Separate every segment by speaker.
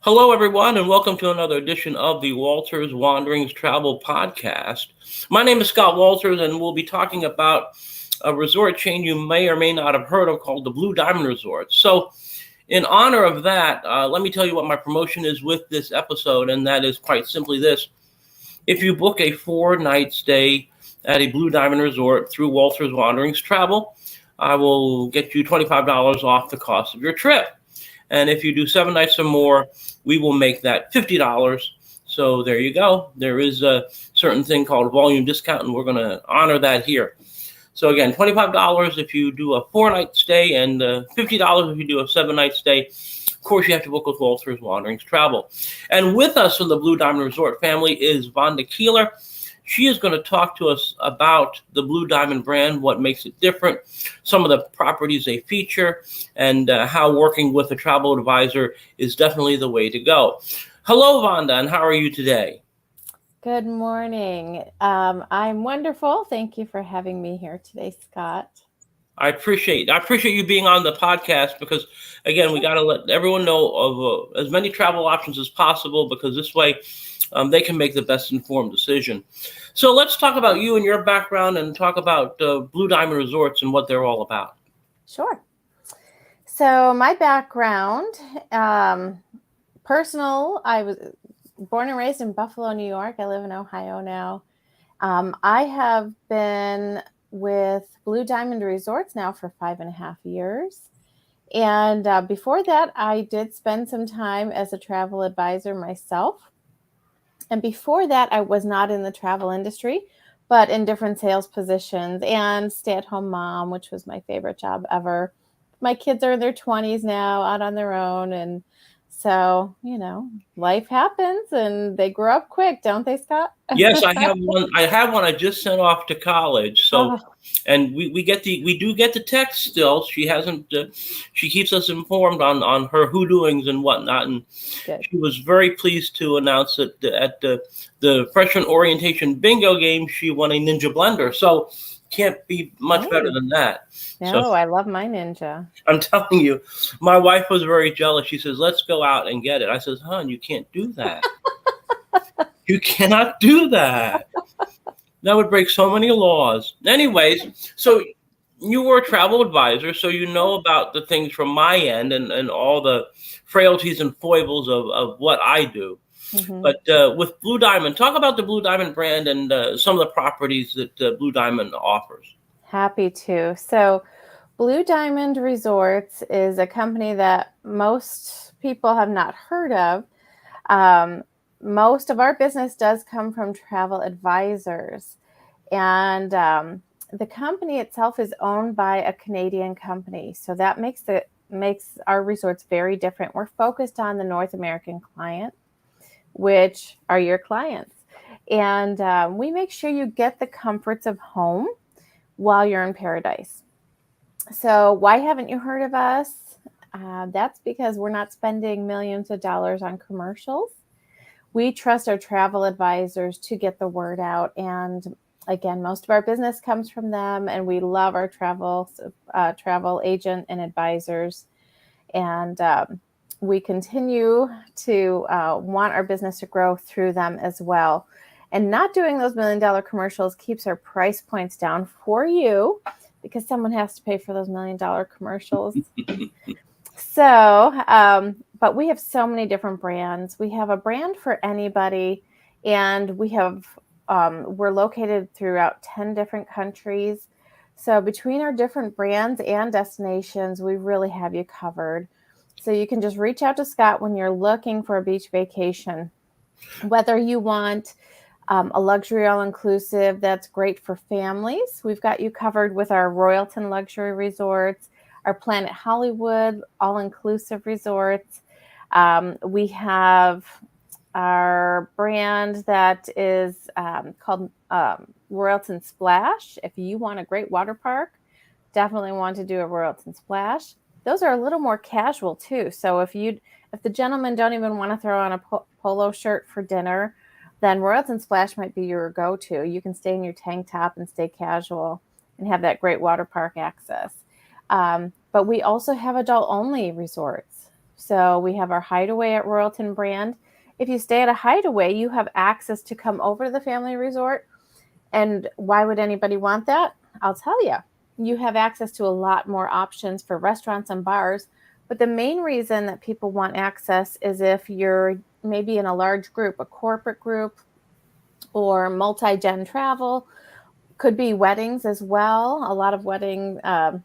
Speaker 1: Hello, everyone, and welcome to another edition of the Walters Wanderings Travel Podcast. My name is Scott Walters, and we'll be talking about a resort chain you may or may not have heard of called the Blue Diamond Resort. So, in honor of that, let me tell you what my promotion is with this episode, and that is quite simply this. If you book a 4-night stay at a Blue Diamond Resort through Walters Wanderings Travel, I will get you $25 off the cost of your trip. And if you do 7 nights or more, we will make that $50. So there you go. There is a certain thing called volume discount, and we're going to honor that here. So again, $25 if you do a 4-night stay, and $50 if you do a 7-night stay. Of course, you have to book with Walters Wanderings Travel. And with us from the Blue Diamond Resort family is Vonda Keeler. She is going to talk to us about the Blue Diamond brand, what makes it different, some of the properties they feature, and how working with a travel advisor is definitely the way to go. Hello, Vonda, and how are you today?
Speaker 2: Good morning. I'm wonderful. Thank you for having me here today, Scott.
Speaker 1: I appreciate you being on the podcast because, again, we got to let everyone know of as many travel options as possible because this way they can make the best informed decision. So let's talk about you and your background and talk about Blue Diamond Resorts and what they're all about.
Speaker 2: Sure. So my background, personal, I was born and raised in Buffalo, New York. I live in Ohio now. I have been with Blue Diamond Resorts now for 5.5 years. And before that, I did spend some time as a travel advisor myself. And before that, I was not in the travel industry, but in different sales positions and stay-at-home mom, which was my favorite job ever. My kids are in their 20s now, out on their own. And so, life happens and they grow up quick, don't they, Scott?
Speaker 1: Yes, I have one. I just sent off to college. So,
Speaker 2: Oh,
Speaker 1: and we do get the text still. She hasn't. She keeps us informed on her doings and whatnot. And
Speaker 2: good.
Speaker 1: she was very pleased to announce that at the freshman orientation bingo game, she won a Ninja blender. So, can't be much better
Speaker 2: Oh,
Speaker 1: than that. So,
Speaker 2: no, I love my Ninja.
Speaker 1: I'm telling you, my wife was very jealous. She says, "Let's go out and get it." I says, "Hon, you can't do that. You cannot do that. That would break so many laws." Anyways, so you were a travel advisor, so you know about the things from my end and all the frailties and foibles of what I do.
Speaker 2: Mm-hmm.
Speaker 1: But with Blue Diamond, talk about the Blue Diamond brand and some of the properties that Blue Diamond offers.
Speaker 2: Happy to. So, Blue Diamond Resorts is a company that most people have not heard of. Um, Most of our business does come from travel advisors. And the company itself is owned by a Canadian company. So that makes our resorts very different. We're focused on the North American client, which are your clients. And we make sure you get the comforts of home while you're in paradise. So why haven't you heard of us? That's because we're not spending millions of dollars on commercials. We trust our travel advisors to get the word out. And again, most of our business comes from them, and we love our travel agent and advisors. And we continue to want our business to grow through them as well. And not doing those $1 million commercials keeps our price points down for you because someone has to pay for those $1 million commercials. So, but we have so many different brands. We have a brand for anybody, and we're located throughout 10 different countries. So between our different brands and destinations, we really have you covered. So you can just reach out to Scott when you're looking for a beach vacation, whether you want a luxury all-inclusive that's great for families. We've got you covered with our Royalton Luxury Resorts, our Planet Hollywood all-inclusive resorts. We have our brand that is called Royalton Splash. If you want a great water park, definitely want to do a Royalton Splash. Those are a little more casual too. So if the gentlemen don't even want to throw on a polo shirt for dinner, then Royalton Splash might be your go-to. You can stay in your tank top and stay casual and have that great water park access. But we also have adult-only resorts. So we have our Hideaway at Royalton brand. If you stay at a Hideaway, you have access to come over to the family resort. And why would anybody want that? I'll tell you. You have access to a lot more options for restaurants and bars. But the main reason that people want access is if you're maybe in a large group, a corporate group, or multi-gen travel, could be weddings as well. A lot of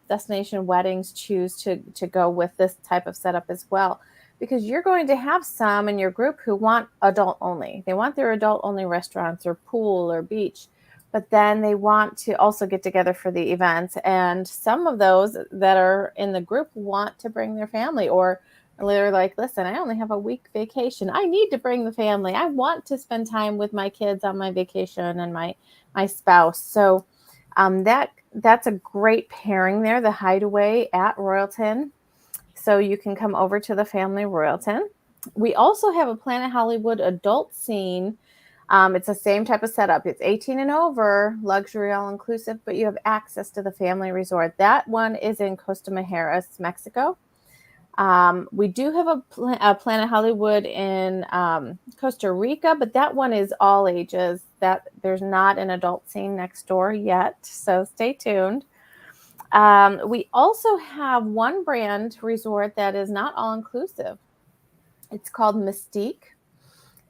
Speaker 2: destination weddings choose to go with this type of setup as well, because you're going to have some in your group who want adult only. They want their adult only restaurants or pool or beach, but then they want to also get together for the events. And some of those that are in the group want to bring their family, or they're like, listen, I only have a week vacation. I need to bring the family. I want to spend time with my kids on my vacation and my spouse. So that's a great pairing there, the Hideaway at Royalton. So you can come over to the family Royalton. We also have a Planet Hollywood adult scene. It's the same type of setup. It's 18 and over, luxury all inclusive, but you have access to the family resort. That one is in Costa Mujeres, Mexico. We do have a Planet Hollywood in Costa Rica, but that one is all ages. That there's not an adult scene next door yet, so stay tuned. We also have one brand resort that is not all inclusive. It's called Mystique,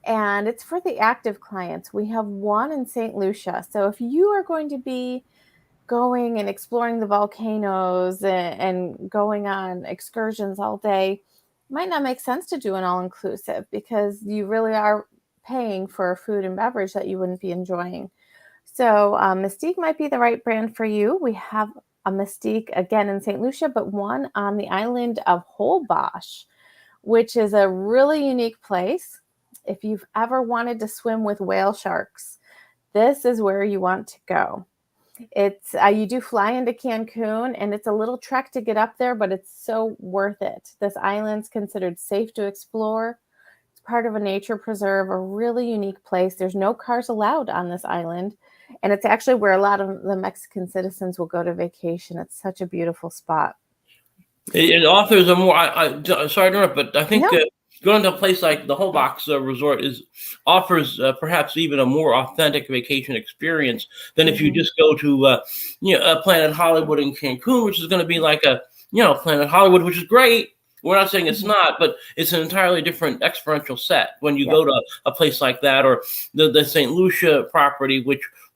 Speaker 2: and it's for the active clients. We have one in St. Lucia. So if you are going to be going and exploring the volcanoes and going on excursions all day, it might not make sense to do an all-inclusive, because you really are paying for food and beverage that you wouldn't be enjoying. So Mystique might be the right brand for you. We have a Mystique again in St. Lucia, but one on the island of Holbox, which is a really unique place. If you've ever wanted to swim with whale sharks, this is where you want to go. It's you do fly into Cancun, and it's a little trek to get up there, but it's so worth it. This island's considered safe to explore. It's part of a nature preserve, a really unique place. There's no cars allowed on this island, and it's actually where a lot of the Mexican citizens will go to vacation. It's such a beautiful spot.
Speaker 1: It offers a more. Sorry to interrupt, but I think
Speaker 2: No.
Speaker 1: going to a place like the Holbox Resort offers perhaps even a more authentic vacation experience than if you
Speaker 2: Mhm.
Speaker 1: just go to Planet Hollywood in Cancun, which is going to be like a Planet Hollywood, which is great. We're not saying it's
Speaker 2: Mhm.
Speaker 1: not, but it's an entirely different experiential set when you
Speaker 2: Yep.
Speaker 1: go to a place like that, or the St. Lucia property,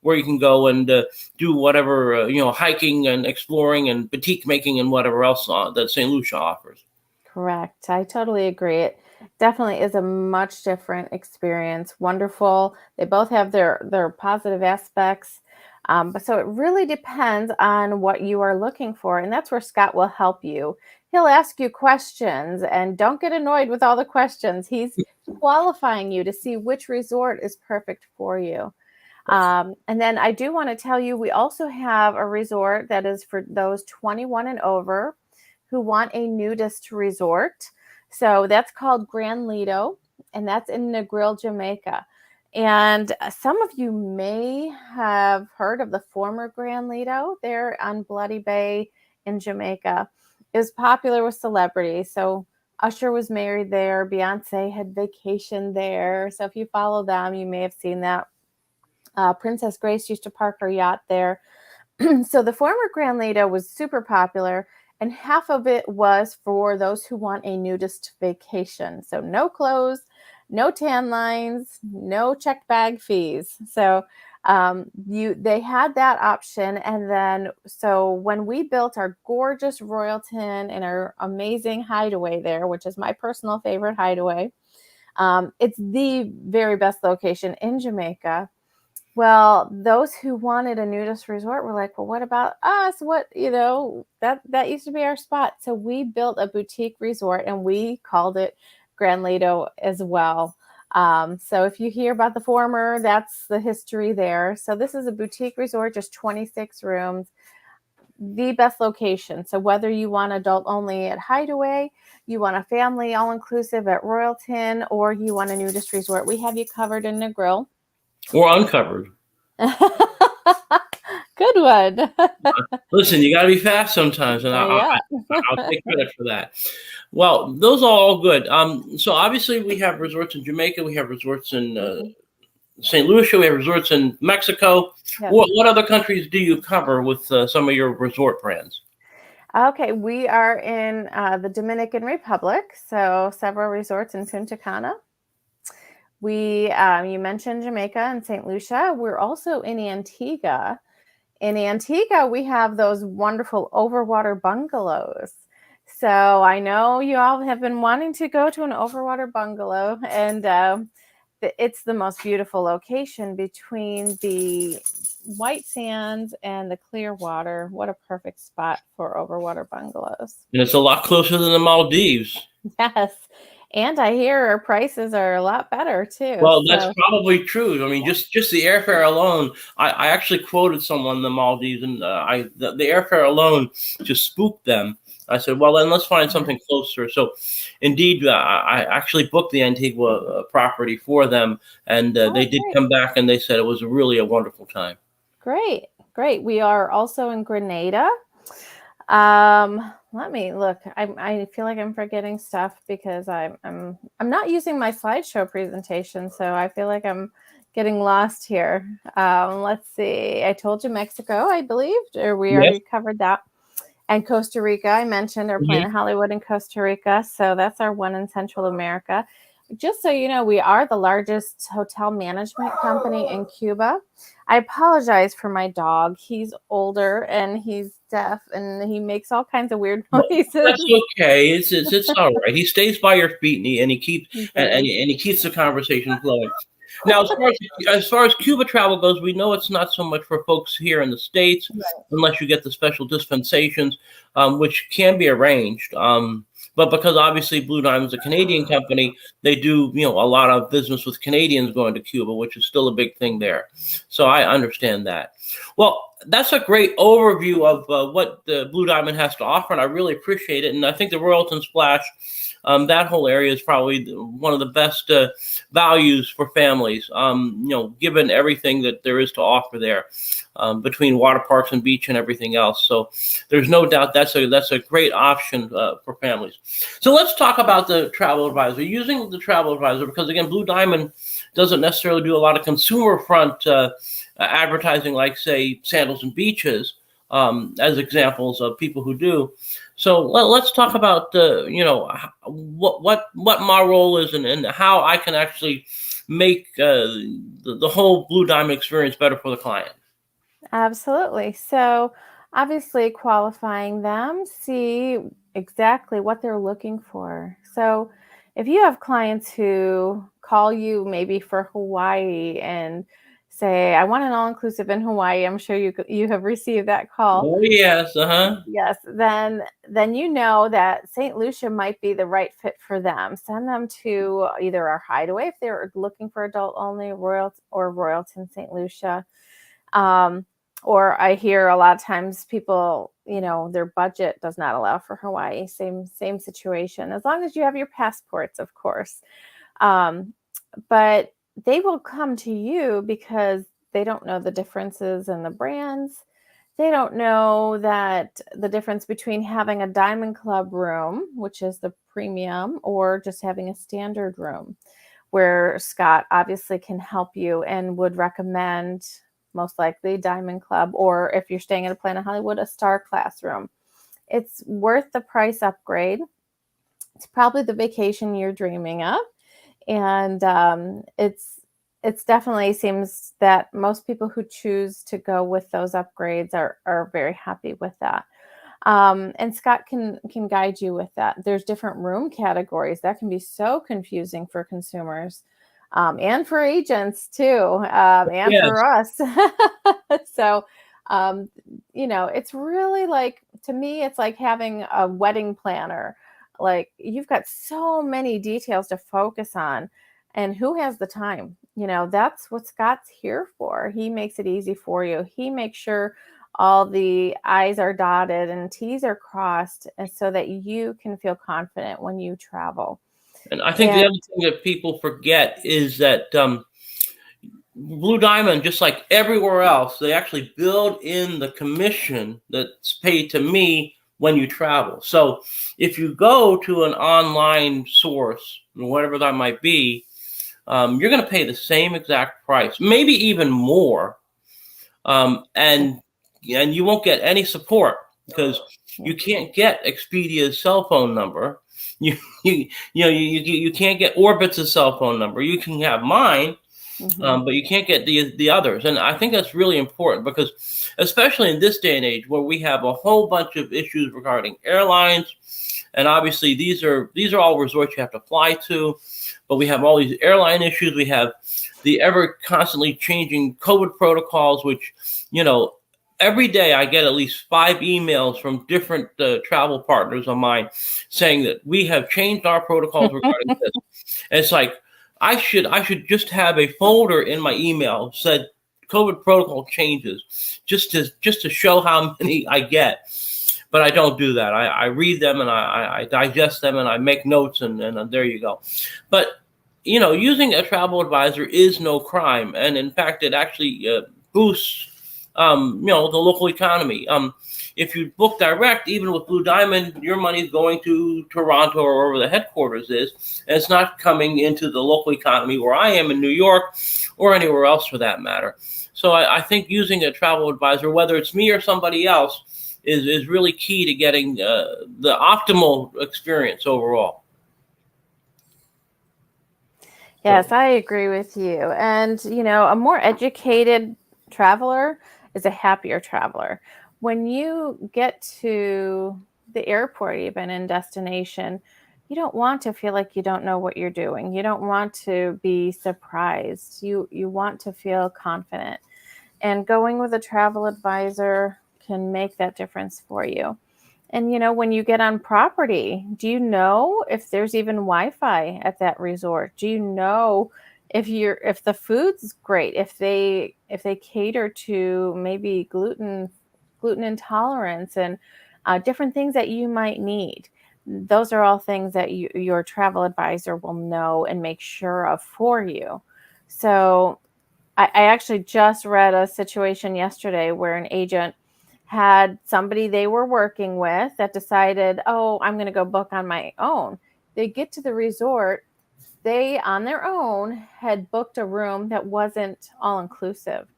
Speaker 1: where you can go and do whatever hiking and exploring and batik making and whatever else that St. Lucia offers.
Speaker 2: Correct. I totally agree. It definitely is a much different experience. Wonderful. They both have their positive aspects. But so it really depends on what you are looking for. And that's where Scott will help you. He'll ask you questions, and don't get annoyed with all the questions. He's qualifying you to see which resort is perfect for you. And then I do want to tell you, we also have a resort that is for those 21 and over who want a nudist resort. So that's called Grand Lido, and that's in Negril, Jamaica. And some of you may have heard of the former Grand Lido there on Bloody Bay in Jamaica. It was popular with celebrities. So Usher was married there. Beyonce had vacationed there. So if you follow them, you may have seen that. Princess Grace used to park her yacht there. So the former Grand Lido was super popular, and half of it was for those who want a nudist vacation. So no clothes, no tan lines, no checked bag fees. So they had that option. And then so when we built our gorgeous Royalton and our amazing Hideaway there, which is my personal favorite Hideaway, it's the very best location in Jamaica. Well, those who wanted a nudist resort were like, well, what about us? That used to be our spot. So we built a boutique resort, and we called it Grand Lido as well. So if you hear about the former, that's the history there. So this is a boutique resort, just 26 rooms, the best location. So whether you want adult only at Hideaway, you want a family all inclusive at Royalton, or you want a nudist resort, we have you covered in Negril.
Speaker 1: Or uncovered.
Speaker 2: Good one.
Speaker 1: Listen, you got to be fast sometimes, and
Speaker 2: Yeah.
Speaker 1: I'll take credit for that. Well, those are all good. So obviously we have resorts in Jamaica, we have resorts in
Speaker 2: Mhm.
Speaker 1: St. Lucia, we have resorts in Mexico.
Speaker 2: Yes.
Speaker 1: What other countries do you cover with some of your resort brands?
Speaker 2: Okay, we are in the Dominican Republic, so several resorts in Punta Cana. You mentioned Jamaica and St. Lucia. We're also in Antigua. In Antigua, we have those wonderful overwater bungalows. So I know you all have been wanting to go to an overwater bungalow, and it's the most beautiful location between the white sands and the clear water. What a perfect spot for overwater bungalows.
Speaker 1: And it's a lot closer than the Maldives.
Speaker 2: Yes. And I hear our prices are a lot better too.
Speaker 1: Well, that's
Speaker 2: So,
Speaker 1: probably true. I mean, just the airfare alone. I actually quoted someone in the Maldives, and the airfare alone just spooked them. I said, "Well, then let's find something closer." So, indeed, I actually booked the Antigua property for them, and they
Speaker 2: oh,
Speaker 1: did
Speaker 2: great.
Speaker 1: come back and they said it was really a wonderful time.
Speaker 2: Great. Great. We are also in Grenada. Let me look. I feel like I'm forgetting stuff because I'm not using my slideshow presentation, so I feel like I'm getting lost here. Let's see. I told you Mexico, I believed, or we
Speaker 1: Yes.
Speaker 2: already covered that. And Costa Rica, I mentioned our
Speaker 1: Mhm.
Speaker 2: Planet Hollywood in Costa Rica, so that's our one in Central America. Just so you know, we are the largest hotel management company in Cuba. I apologize for my dog. He's older and he's deaf and he makes all kinds of weird
Speaker 1: Well, that's
Speaker 2: noises.
Speaker 1: okay. It's all right. He stays by your feet, and he keeps
Speaker 2: He
Speaker 1: and
Speaker 2: does.
Speaker 1: he keeps the conversation flowing. Now, as far as Cuba travel goes, we know it's not so much for folks here in the States,
Speaker 2: Right.
Speaker 1: unless you get the special dispensations, which can be arranged. But because obviously Blue Diamond's a Canadian company, they do a lot of business with Canadians going to Cuba, which is still a big thing there. So I understand that. Well, that's a great overview of what the Blue Diamond has to offer, and I really appreciate it. And I think the Royalton Splash, that whole area is probably one of the best values for families. Given everything that there is to offer there, between water parks and beach and everything else. So there's no doubt that's a great option for families. So let's talk about the travel advisor. Using the travel advisor, because again, Blue Diamond doesn't necessarily do a lot of consumer front advertising, like say Sandals and Beaches, as examples of people who do. So let's talk about what my role is, and how I can actually make the whole Blue Diamond experience better for the client.
Speaker 2: Absolutely. So, obviously, qualifying them, see exactly what they're looking for. So, if you have clients who call you maybe for Hawaii and say, "I want an all-inclusive in Hawaii," I'm sure you have received that call.
Speaker 1: Oh yes, uh-huh.
Speaker 2: Yes, then you know that St. Lucia might be the right fit for them. Send them to either our Hideaway if they're looking for adult only, Royalton St. Lucia. Um, or I hear a lot of times people, their budget does not allow for Hawaii. Same situation. As long as you have your passports, of course. Um, but they will come to you because they don't know the differences in the brands. They don't know that the difference between having a Diamond Club room, which is the premium, or just having a standard room, where Scott obviously can help you and would recommend most likely Diamond Club, or if you're staying at a Planet Hollywood, a Star Classroom. It's worth the price upgrade. It's probably the vacation you're dreaming of, and it's definitely seems that most people who choose to go with those upgrades are very happy with that. And Scott can guide you with that. There's different room categories that can be so confusing for consumers, and for agents too, and
Speaker 1: Yes.
Speaker 2: for us. So, um, it's really like, to me, it's like having a wedding planner. Like, you've got so many details to focus on, and who has the time? That's what Scott's here for. He makes it easy for you. He makes sure all the I's are dotted and T's are crossed, and so that you can feel confident when you travel.
Speaker 1: And I think the other
Speaker 2: And
Speaker 1: thing that people forget is that Blue Diamond, just like everywhere else, they actually build in the commission that's paid to me when you travel. So if you go to an online source, whatever that might be, you're going to pay the same exact price, maybe even more, and you won't get any support because you can't get Expedia's cell phone number. You you can't get Orbit's cell phone number. You can have mine, but you can't get the others. And I think that's really important because, especially in this day and age, where we have a whole bunch of issues regarding airlines, and obviously these are all resorts you have to fly to, but we have all these airline issues. We have the ever constantly changing COVID protocols, which, every day I get at least 5 emails from different travel partners of mine saying that we have changed our protocols regarding this. And it's like, I should just have a folder in my email said COVID protocol changes, just to show how many I get. But I don't do that. I read them and I digest them and I make notes, and there you go. But using a travel advisor is no crime, and in fact, it actually boosts the local economy. If you book direct, even with Blue Diamond, your money is going to Toronto or wherever the headquarters is, and it's not coming into the local economy where I am in New York or anywhere else for that matter. So I think using a travel advisor, whether it's me or somebody else, is really key to getting the optimal experience overall.
Speaker 2: Yes, I agree with you. And, a more educated traveler is a happier traveler. When you get to the airport, even in destination, you don't want to feel like you don't know what you're doing. You don't want to be surprised. You want to feel confident. And going with a travel advisor can make that difference for you. And when you get on property, do you know if there's even Wi-Fi at that resort? Do you know if the food's great, if they cater to maybe gluten intolerance and different things that you might need? Those are all things that your travel advisor will know and make sure of for you. So I actually just read a situation yesterday where an agent had somebody they were working with that decided, oh, I'm going to go book on my own. They get to the resort. They, on their own, had booked a room that wasn't all inclusive.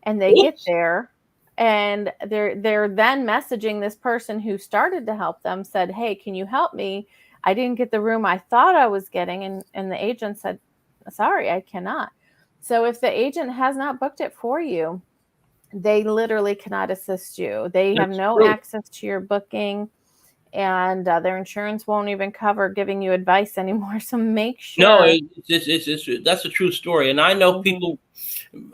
Speaker 2: And they get there and they're then messaging this person who started to help them, said, hey, can you help me? I didn't get the room I thought I was getting. And the agent said, sorry, I cannot. So if the agent has not booked it for you, they literally cannot assist you. They have no access to your booking, and their insurance won't even cover giving you advice anymore. So make sure.
Speaker 1: No, that's a true story. And I know people,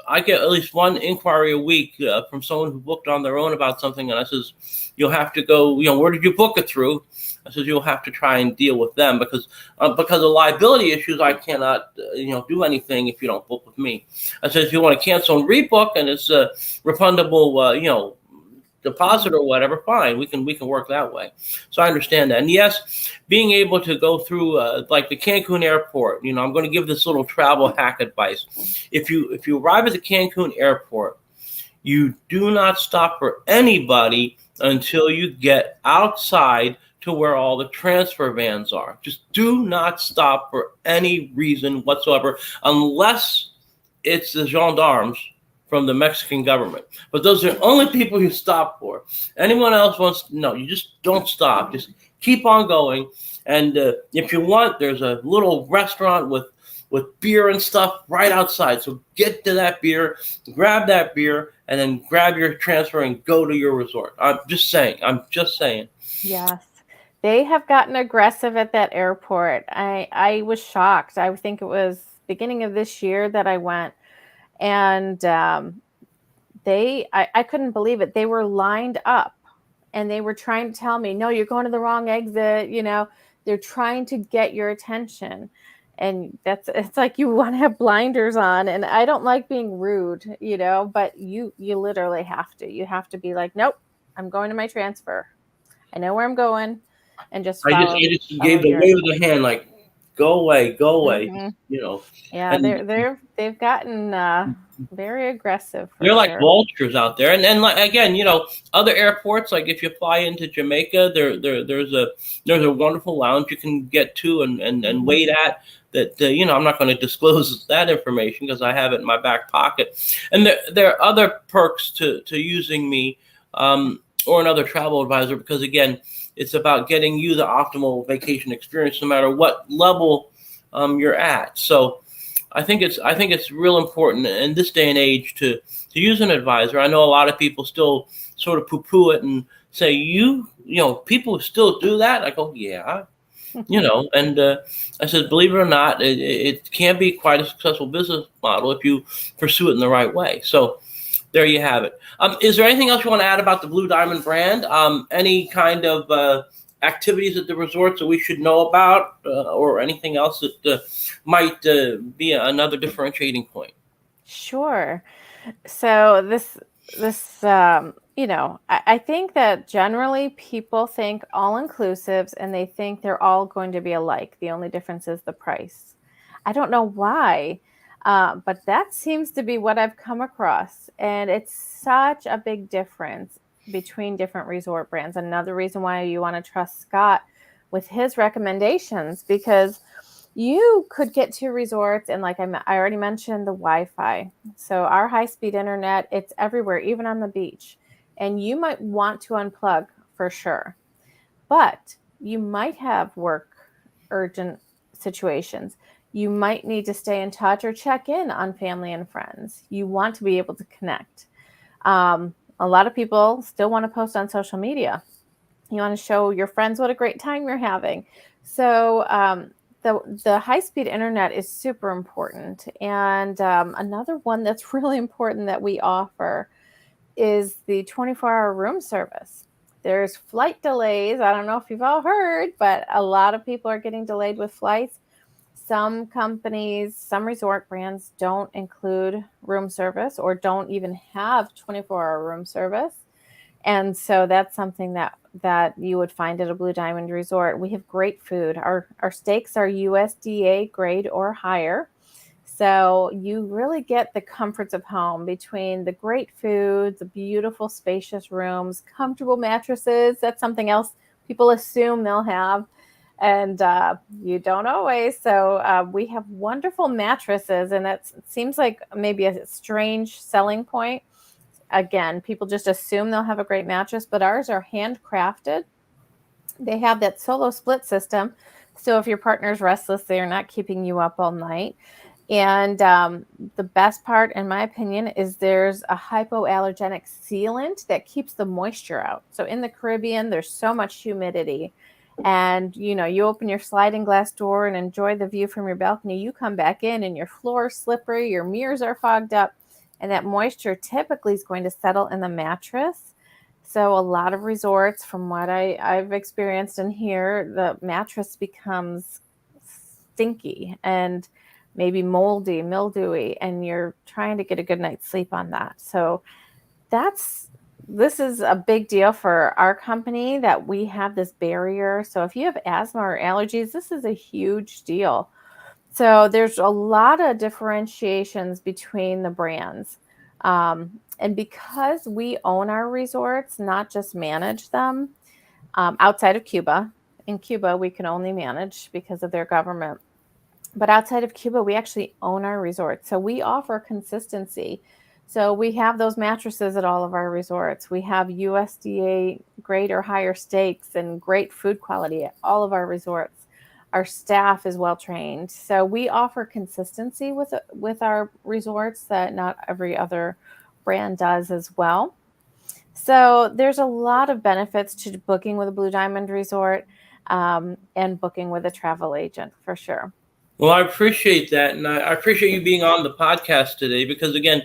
Speaker 1: I get at least one inquiry a week from someone who booked on their own about something. And I says, you'll have to go, where did you book it through? I says, you'll have to try and deal with them because of liability issues. I cannot, do anything if you don't book with me. I said, if you want to cancel and rebook and it's a refundable, deposit or whatever, fine, we can work that way. So I understand that. And yes, being able to go through like the Cancun airport, I'm going to give this little travel hack advice. If you arrive at the Cancun airport, you do not stop for anybody until you get outside to where all the transfer vans are. Just do not stop for any reason whatsoever, unless it's the gendarmes from the Mexican government. But those are the only people you stop for. Anyone else wants to know, you just don't stop. Just keep on going. And if you want, there's a little restaurant with beer and stuff right outside. So get to that beer, grab that beer, and then grab your transfer and go to your resort. I'm just saying.
Speaker 2: Yes. They have gotten aggressive at that airport. I was shocked. I think it was beginning of this year that I went. And I couldn't believe it. They were lined up and they were trying to tell me, no, you're going to the wrong exit. They're trying to get your attention. And it's like you want to have blinders on. And I don't like being rude, but you literally have to. You have to be like, nope, I'm going to my transfer. I know where I'm going. And just follow.
Speaker 1: I just gave the wave of the hand, like, go away, go away.
Speaker 2: Hmm.
Speaker 1: You know,
Speaker 2: Yeah,
Speaker 1: and
Speaker 2: they've gotten very aggressive for
Speaker 1: they're like
Speaker 2: sure.
Speaker 1: vultures out there. And like again, other airports, like if you fly into Jamaica, there's a wonderful lounge you can get to and
Speaker 2: Hmm.
Speaker 1: wait at. That I'm not going to disclose that information because I have it in my back pocket. And there are other perks to using me, or another travel advisor, because again, it's about getting you the optimal vacation experience no matter what level you're at. So I think it's real important in this day and age to use an advisor. I know a lot of people still sort of poo-poo it and say, people still do that. I go, yeah, and I said, believe it or not, it can be quite a successful business model if you pursue it in the right way. So there you have it. Is there anything else you want to add about the Blue Diamond brand? Any kind of activities at the resorts that we should know about, or anything else that might be another differentiating point?
Speaker 2: Sure. So I think that generally people think all inclusives and they think they're all going to be alike. The only difference is the price. I don't know why, but that seems to be what I've come across. And it's such a big difference between different resort brands. Another reason why you want to trust Scott with his recommendations, because you could get to resorts and I already mentioned the Wi-Fi. So our high-speed internet, it's everywhere, even on the beach. And you might want to unplug for sure. But you might have work urgent situations. You might need to stay in touch or check in on family and friends. You want to be able to connect. A lot of people still want to post on social media. You want to show your friends what a great time you're having. So the high speed internet is super important. And another one that's really important that we offer is the 24-hour room service. There's flight delays. I don't know if you've all heard, but a lot of people are getting delayed with flights. Some companies, some resort brands don't include room service or don't even have 24-hour room service. And so that's something that you would find at a Blue Diamond resort. We have great food. Our steaks are USDA grade or higher. So you really get the comforts of home between the great food, the beautiful spacious rooms, comfortable mattresses. That's something else people assume they'll have. And you don't always. So we have wonderful mattresses, and it seems like maybe a strange selling point. Again, people just assume they'll have a great mattress, but ours are handcrafted. They have that solo split system. So if your partner's restless, they're not keeping you up all night. And the best part, in my opinion, is there's a hypoallergenic sealant that keeps the moisture out. So in the Caribbean, there's so much humidity. And you open your sliding glass door and enjoy the view from your balcony. You come back in and your floor is slippery, your mirrors are fogged up, and that moisture typically is going to settle in the mattress. So a lot of resorts, from what I've experienced in here, the mattress becomes stinky and maybe moldy, mildewy, and you're trying to get a good night's sleep on that. So this is a big deal for our company that we have this barrier. So if you have asthma or allergies, this is a huge deal. So there's a lot of differentiations between the brands. And because we own our resorts, not just manage them, outside of Cuba. In Cuba, we can only manage because of their government. But outside of Cuba, we actually own our resorts. So we offer consistency. So we have those mattresses at all of our resorts. We have USDA grade or higher steaks and great food quality at all of our resorts. Our staff is well trained. So we offer consistency with our resorts that not every other brand does as well. So there's a lot of benefits to booking with a Blue Diamond resort, and booking with a travel agent for sure.
Speaker 1: Well, I appreciate that, and I appreciate you being on the podcast today because, again,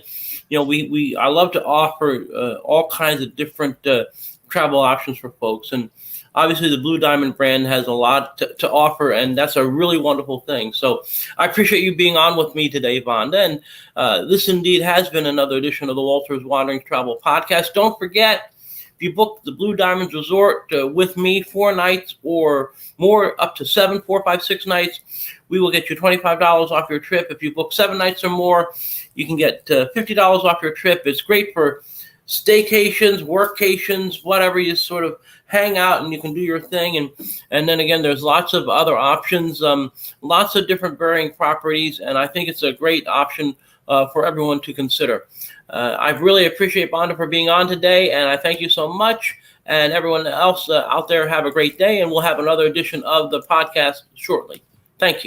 Speaker 1: we I love to offer all kinds of different travel options for folks, and obviously the Blue Diamond brand has a lot to offer, and that's a really wonderful thing. So I appreciate you being on with me today, Vonda, and this indeed has been another edition of the Walters Wandering Travel Podcast. Don't forget, if you book the Blue Diamonds Resort with me 4 nights or more, up to 7, 4, 5, 6 nights, we will get you $25 off your trip. If you book 7 nights or more, you can get $50 off your trip. It's great for staycations, workations, whatever. You sort of hang out and you can do your thing. And then again, there's lots of other options, lots of different varying properties. And I think it's a great option for everyone to consider. I really appreciate Vonda for being on today, and I thank you so much. And everyone else out there, have a great day, and we'll have another edition of the podcast shortly. Thank you.